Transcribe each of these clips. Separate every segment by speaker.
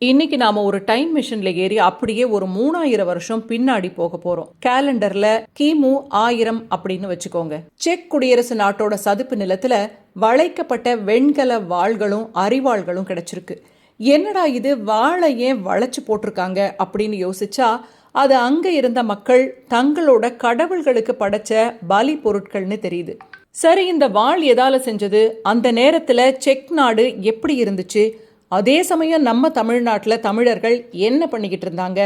Speaker 1: இன்னைக்கு நாம ஒரு டைம் மிஷின்ல ஏறி அப்படியே ஒரு 3000 வருஷம் பின்னாடி போக போறோம். கேலண்டர்ல கிமு 1000 அப்படின்னு வச்சுக்கோங்க. செக் குடியரசு நாட்டோட சதுப்பு நிலத்துல வளைக்கப்பட்ட வெண்கல வாள்களும் அரிவாள்களும் கிடைச்சிருக்கு. என்னடா இது, வாளை ஏன் வளைச்சு போட்டிருக்காங்க அப்படின்னு யோசிச்சா அது அங்க இருந்த மக்கள் தங்களோட கடவுள்களுக்கு படைச்ச பலி பொருட்கள்னு தெரியுது. சரி, இந்த வாள் எதால செஞ்சது? அந்த நேரத்துல செக் நாடு எப்படி இருந்துச்சு? அதே சமயம் நம்ம தமிழ்நாட்டில் தமிழர்கள் என்ன பண்ணிக்கிட்டு இருந்தாங்க?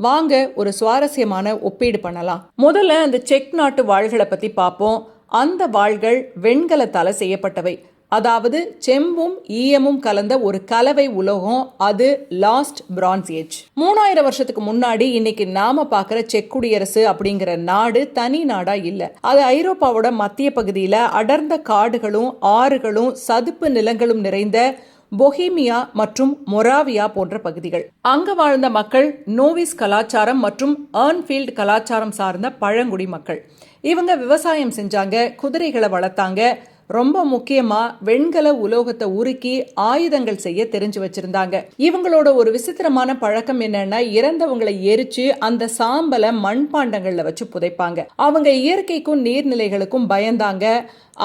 Speaker 1: வாங்க ஒரு சுவாரஸ்யமான ஒப்பீடு பண்ணலாம். முதல்ல அந்த செக் நாட்டு வாள்களை பத்தி பார்ப்போம். அந்த வாள்கள் வெண்கலத்தால செய்யப்பட்டவை. அதாவது செம்பும் ஈயமும் கலந்த ஒரு கலவை உலோகம். அது லாஸ்ட் பிரான்ஸ் ஏஜ். 3000 வருஷத்துக்கு முன்னாடி இன்னைக்கு நாம பார்க்கிற செக் குடியரசு அப்படிங்கிற நாடு தனி நாடா இல்ல. அது ஐரோப்பாவோட மத்திய பகுதியில அடர்ந்த காடுகளும் ஆறுகளும் சதுப்பு நிலங்களும் நிறைந்த பொஹீமியா மற்றும் மொராவியா போன்ற பகுதிகள். அங்க வாழ்ந்த மக்கள் நோவிஸ் கலாச்சாரம் மற்றும் ஏர்ன்ஃபீல்ட் கலாச்சாரம் சார்ந்த பழங்குடி மக்கள். இவங்க விவசாயம் செஞ்சாங்க, குதிரைகளை வளர்த்தாங்க. ரொம்ப முக்கியமா வெண்கல உலோகத்தை உருக்கி ஆயுதங்கள் செய்ய தெரிஞ்சு வச்சிருந்தாங்க. இவங்களோட ஒரு விசித்திரமான பழக்கம் என்னன்னா, இறந்தவங்களை எரிச்சு அந்த சாம்பலை மண்பாண்டங்கள்ல வச்சு புதைப்பாங்க. அவங்க இயற்கைக்கும் நீர்நிலைகளுக்கும் பயந்தாங்க.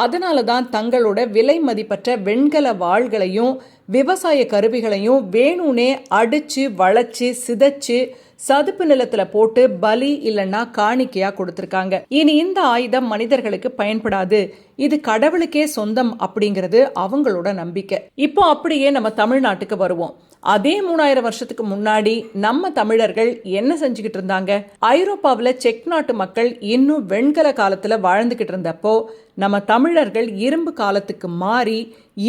Speaker 1: அதனாலதான் தங்களோட விலை மதிப்பற்ற வெண்கல வாள்களையும் விவசாய கருவிகளையும் வேணும்னே அடிச்சு வளைச்சு சிதைச்சு சதுப்பு நிலத்துல போட்டு பலி இல்லைன்னா காணிக்கையா கொடுத்திருக்காங்க. இனி இந்த ஆயுதம் மனிதர்களுக்கு பயன்படாது, இது கடவுளுக்கே சொந்தம் அப்படிங்கிறது அவங்களோட நம்பிக்கை. இப்போ அப்படியே நம்ம தமிழ்நாட்டுக்கு வருவோம். அதே 3000 வருஷத்துக்கு முன்னாடி நம்ம தமிழர்கள் என்ன செஞ்சுக்கிட்டு இருந்தாங்க? ஐரோப்பாவில் செக் நாட்டு மக்கள் இன்னும் வெண்கல காலத்துல வாழ்ந்துகிட்டு இருந்தப்போ நம்ம தமிழர்கள் இரும்பு காலத்துக்கு மாறி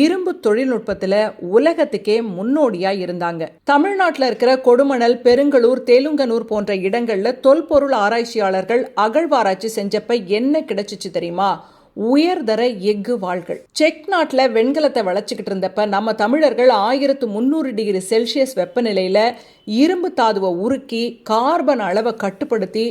Speaker 1: இரும்பு தொழில்நுட்பத்துல உலகத்துக்கே முன்னோடியா இருந்தாங்க. தமிழ்நாட்டில் இருக்கிற கொடுமணல், பெருங்களூர், தெலுங்கனூர் போன்ற இடங்கள்ல தொல்பொருள் ஆராய்ச்சியாளர்கள் அகழ்வாராய்ச்சி செஞ்சப்ப என்ன கிடைச்சிச்சு தெரியுமா? உயர்தர எஃகு வாள்கள். செக் நாட்டில் வெண்கலத்தை வளைச்சிக்கிட்டு இருந்தப்ப நம்ம தமிழர்கள் 1300 டிகிரி செல்சியஸ் வெப்பநிலையில இரும்பு தாதுவை உருக்கி கார்பன் அளவை கட்டுப்படுத்தி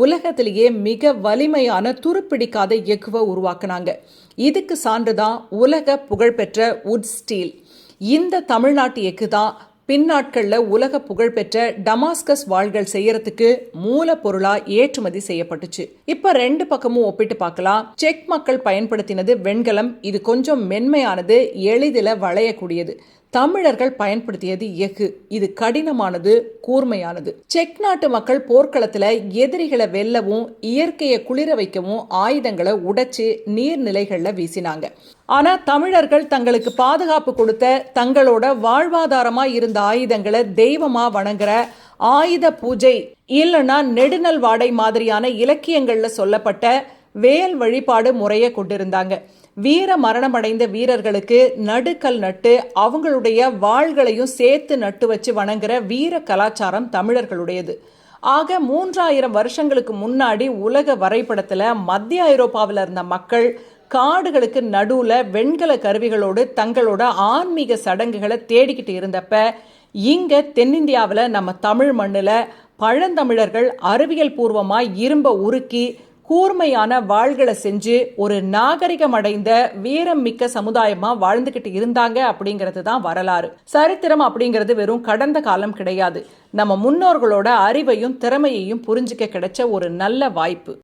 Speaker 1: உலகத்திலேயே மிக வலிமையான துருப்பிடிக்காத எஃகுவை உருவாக்குனாங்க. இதுக்கு சான்றுதான் உலக புகழ்பெற்ற உட் ஸ்டீல். இந்த தமிழ்நாட்டு எஃகு தான் பின்னாட்கள்ல உலக புகழ்பெற்ற டமாஸ்கஸ் வாள்கள் செய்யறதுக்கு மூலப்பொருளா ஏற்றுமதி செய்யப்பட்டுச்சு. இப்ப ரெண்டு பக்கமும் ஒப்பிட்டு பார்க்கலாம். செக் மக்கள் பயன்படுத்தினது வெண்கலம். இது கொஞ்சம் மென்மையானது, எளிதில் வளையக்கூடியது. தமிழர்கள் பயன்படுத்தியது எஃகு. இது கடினமானது, கூர்மையானது. செக் நாட்டு மக்கள் போர்க்களத்துல எதிரிகளை வெல்லவும் இயற்கையை குளிர வைக்கவும் ஆயுதங்களை உடைச்சு நீர்நிலைகள்ல வீசினாங்க. ஆனா தமிழர்கள் தங்களுக்கு பாதுகாப்பு கொடுத்த தங்களோட வாழ்வாதாரமா இருந்த ஆயுதங்களை தெய்வமா வணங்குற ஆயுத பூஜை இல்லைன்னா நெடுநல் வாடை மாதிரியான இலக்கியங்கள்ல சொல்லப்பட்ட வேல் வழிபாடு முறையை கொண்டிருந்தாங்க. வீர மரணமடைந்த வீரர்களுக்கு நடுக்கல் நட்டு அவங்களுடைய வாள்களையும் சேர்த்து நட்டு வச்சு வணங்குற வீர கலாச்சாரம் தமிழர்களுடையது. ஆக 3000 வருஷங்களுக்கு முன்னாடி உலக வரைபடத்துல மத்திய ஐரோப்பாவில் இருந்த மக்கள் காடுகளுக்கு நடுவுல வெண்கல கருவிகளோடு தங்களோட ஆன்மீக சடங்குகளை தேடிக்கிட்டு இருந்தப்ப இங்க தென்னிந்தியாவில் நம்ம தமிழ் மண்ணுல பழந்தமிழர்கள் அறிவியல் பூர்வமா இரும்ப உருக்கி கூர்மையான வாள்களை செஞ்சு ஒரு நாகரிகம் அடைந்த வீரம் மிக்க சமுதாயமா வாழ்ந்துகிட்டு இருந்தாங்க அப்படிங்கிறது தான் வரலாறு. சரித்திரம் அப்படிங்கிறது வெறும் கடந்த காலம் கிடையாது. நம்ம முன்னோர்களோட அறிவையும் திறமையையும் புரிஞ்சுக்க கிடைச்ச ஒரு நல்ல வாய்ப்பு.